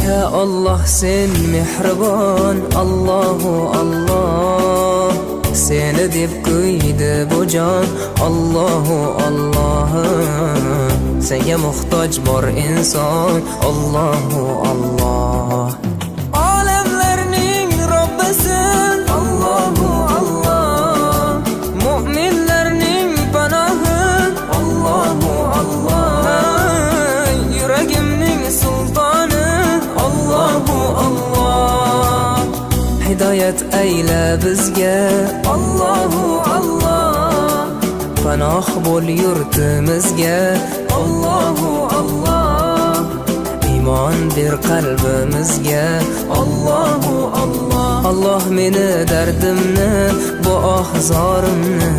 Ya Allah sen mehribon, Allahu Allah. Seni deb kuydi bu jon, Allahu Allah. Senga muhtoj bor inson, Allahu Allah. Olamlarning Robbisin, Allahu Allah. Mu'minlarning panohi, Allahu Allah. Yuragimning sultoni, Allahu Allah. Hidayat ayla bizga, Allahu Allah. Panoh bo'l yurtimizga, Allahu Allah. Iymon ber qalbimizga, Allahu Allah. Allah meni dardimni, bu ohzorimni